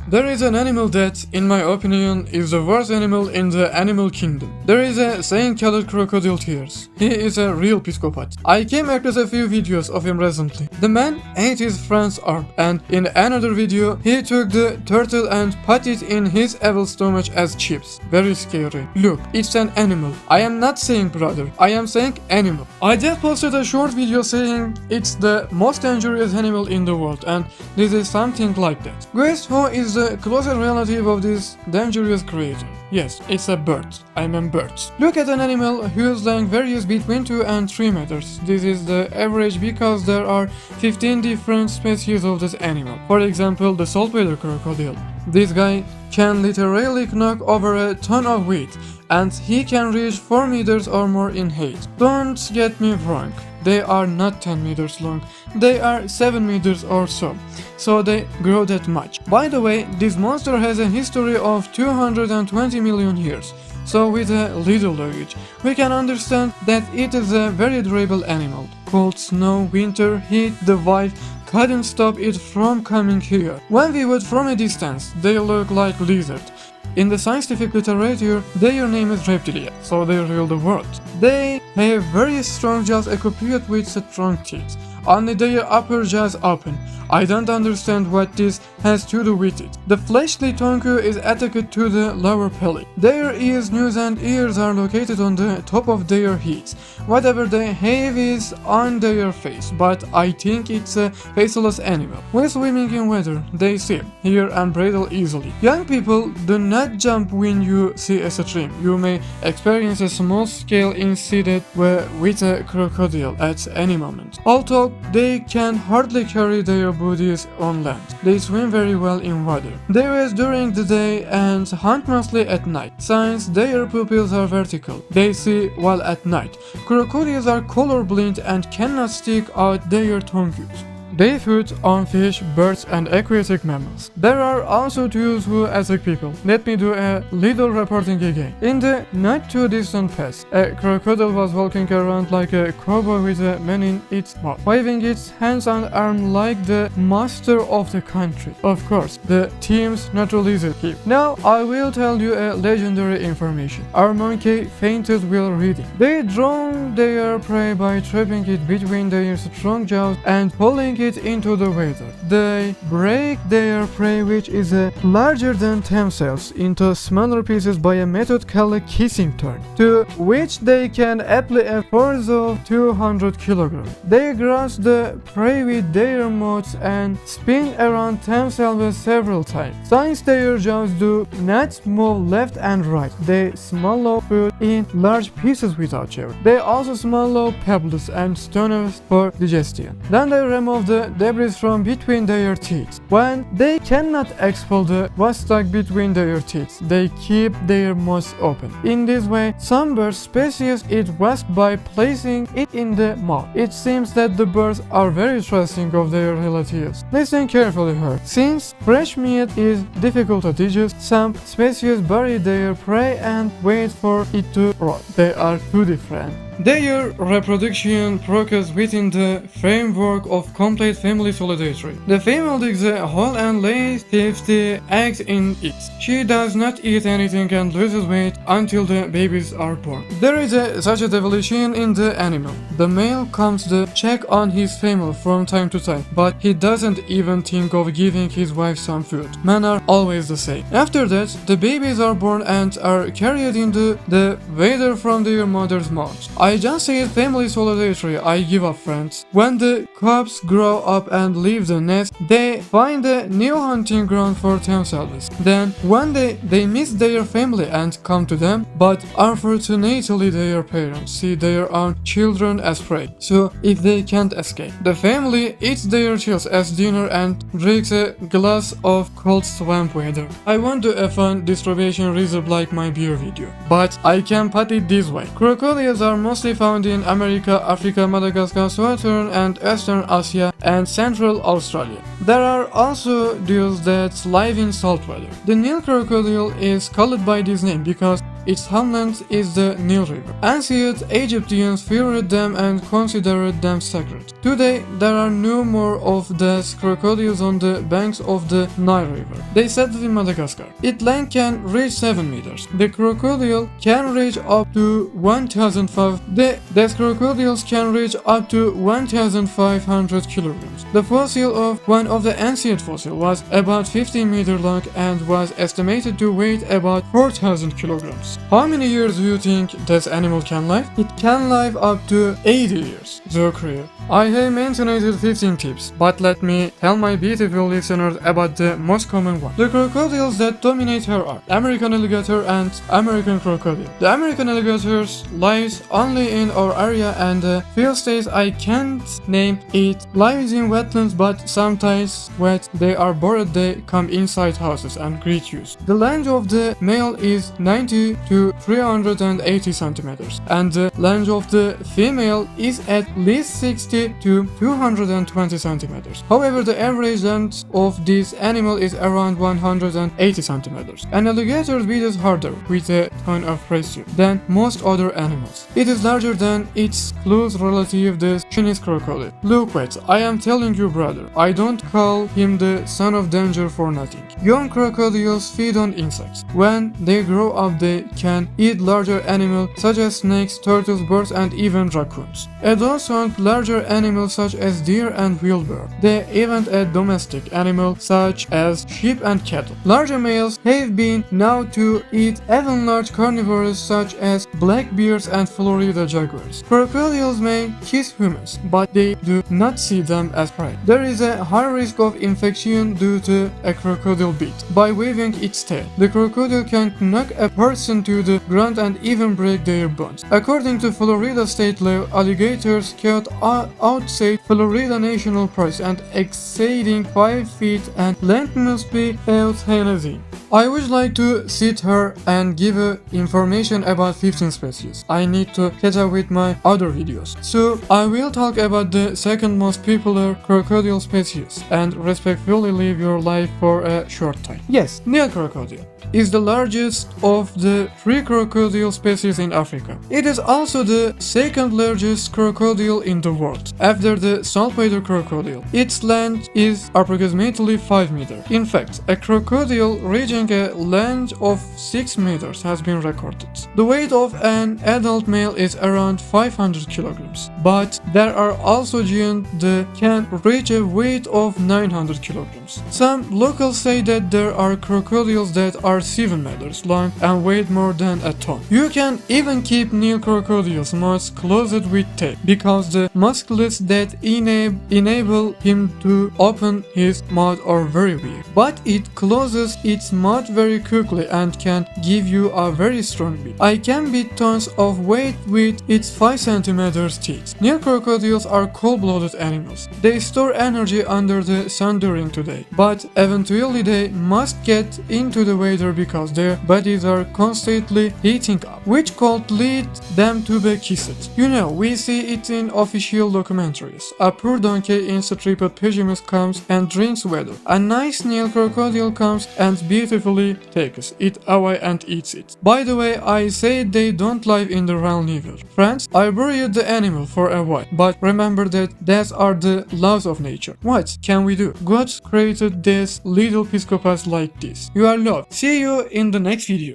There is an animal that, in my opinion, is the worst animal in the animal kingdom. There is a saying called Crocodile Tears. He is a real psychopath. I came across a few videos of him recently. The man ate his friend's arm, and in another video, he took the turtle and put it in his evil stomach as chips. Very scary. Look, it's an animal. I am not saying brother, I am saying animal. I just posted a short video saying it's the most dangerous animal in the world, and this is something like that. Guess who is the closest relative of this dangerous creature? Yes, it's a bird. I mean birds. Look at an animal whose length varies between 2 and 3 meters. This is the average because there are 15 different species of this animal. For example, the saltwater crocodile. This guy can literally knock over a ton of weight, and he can reach 4 meters or more in height. Don't get me wrong, they are not 10 meters long, they are 7 meters or so they grow that much. By the way, this monster has a history of 220 million years. So with a little luggage, we can understand that it is a very durable animal. Cold, snow, winter, heat, the wife couldn't stop it from coming here. When viewed from a distance, they look like lizard. In the scientific literature, their name is reptilia, so they rule the world. They have very strong jaws equipped with strong teeth. Only their upper jaws open. I don't understand what this has to do with it. The fleshly tongue is attached to the lower belly. Their ears, nose and ears are located on the top of their heads. Whatever they have is on their face, but I think it's a faceless animal. When swimming in water, they swim, hear and breathe easily. Young people, do not jump when you see a stream. You may experience a small scale incident with a crocodile at any moment. Although they can hardly carry their bodies on land, they swim very well in water. They race during the day and hunt mostly at night, since their pupils are vertical. They see well at night. Crocodiles are colorblind and cannot stick out their tongues. They feed on fish, birds and aquatic mammals. There are also those who attack people. Let me do a little reporting again. In the not too distant past, a crocodile was walking around like a cowboy with a man in its mouth, waving its hands and arms like the master of the country. Of course, the teams naturalized him. Now I will tell you a legendary information. Our monkey fainted while reading. They drown their prey by trapping it between their strong jaws and pulling it into the water. They break their prey, which is larger than themselves, into smaller pieces by a method called a kissing turn, to which they can apply a force of 200 kilograms. They grasp the prey with their mouths and spin around themselves several times. Since their jaws do not move left and right, they swallow food in large pieces without chewing. They also swallow pebbles and stones for digestion. Then they remove the debris from between their teeth. When they cannot expel the waste stuck between their teeth, they keep their mouths open. In this way, some bird species eat waste by placing it in the mouth. It seems that the birds are very trusting of their relatives. Listen carefully here. Since fresh meat is difficult to digest, some species bury their prey and wait for it to rot. They are too different. Their reproduction progresses within the framework of complete family solidarity. The female digs a hole and lays 50 eggs in it. She does not eat anything and loses weight until the babies are born. There is such a devolution in the animal. The male comes to check on his female from time to time, but he doesn't even think of giving his wife some food. Men are always the same. After that, the babies are born and are carried into the water from their mother's mouth. I just said family solidarity. I give up, friends. When the cubs grow up and leave the nest, they find a new hunting ground for themselves. Then one day they miss their family and come to them, but unfortunately their parents see their own children as prey. So if they can't escape, the family eats their chills as dinner and drinks a glass of cold swamp water. I won't do a fun distribution reserve like my beer video, but I can put it this way. Crocodiles are mostly found in America, Africa, Madagascar, Southern and Eastern Asia, and Central Australia. There are also those that live in saltwater. The Nile crocodile is called by this name because Its homeland is the Nile River. Ancient Egyptians feared them and considered them sacred. Today, there are no more of these crocodiles on the banks of the Nile River. They settled in Madagascar. Its length can reach 7 meters. The crocodile can reach up to 1,500. These crocodiles can reach up to 1,500 kilograms. The fossil of one of the ancient fossils was about 15 meters long and was estimated to weigh about 4,000 kilograms. How many years do you think this animal can live? It can live up to 80 years. So clear. I have mentioned 15 tips, but let me tell my beautiful listeners about the most common one. The crocodiles that dominate here are American alligator and American crocodile. The American alligators lives only in our area, and the few states I can't name it lives in wetlands, but sometimes when they are bored they come inside houses and greet you. The length of the male is 90 to 380 centimeters, and the length of the female is at least 60 to 220 centimeters. However, the average length of this animal is around 180 centimeters. An alligator beats harder with a ton of pressure than most other animals. It is larger than its close relative, the Chinese crocodile. Look, wait, I am telling you, brother, I don't call him the son of danger for nothing. Young crocodiles feed on insects. When they grow up, they can eat larger animals such as snakes, turtles, birds, and even raccoons. Adults hunt larger animals such as deer and wildebeest. They even eat domestic animals such as sheep and cattle. Larger males have been known to eat even large carnivores such as black bears and Florida jaguars. Crocodiles may kiss humans, but they do not see them as prey. There is a high risk of infection due to a crocodile bite. By waving its tail, the crocodile can knock a person to the ground and even break their bones. According to Florida state law, alligators caught outside Florida National Park and exceeding 5 feet and length must be euthanasia. I would like to sit here and give information about 15 species. I need to catch up with my other videos. So I will talk about the second most popular crocodile species and respectfully leave your life for a short time. Yes, Nile crocodile is the largest of the 3 crocodile species in Africa. It is also the second largest crocodile in the world, after the saltwater crocodile. Its length is approximately 5 meters. In fact, a crocodile reaching a length of 6 meters has been recorded. The weight of an adult male is around 500 kilograms, but there are also giants that can reach a weight of 900 kilograms. Some locals say that there are crocodiles that are 7 meters long and weigh more than a ton. You can even keep Nile crocodile's mouth closed with tape because the muscles that enable him to open his mouth are very weak. But it closes its mouth very quickly and can give you a very strong beat. I can beat tons of weight with its 5 centimeters teeth. Nile crocodiles are cold-blooded animals. They store energy under the sun during the day, but eventually they must get into the weather because their bodies are constantly heating up, which could lead them to be kissed. You know, we see it in official documentaries. A poor donkey in striped pajamas comes and drinks water. A nice Nile crocodile comes and beautifully takes it away and eats it. By the way, I said they don't live in the real river. Friends, I buried the animal for a while, but remember that these are the laws of nature. What can we do? God created these little psychopaths like this. You are loved. See you in the next video.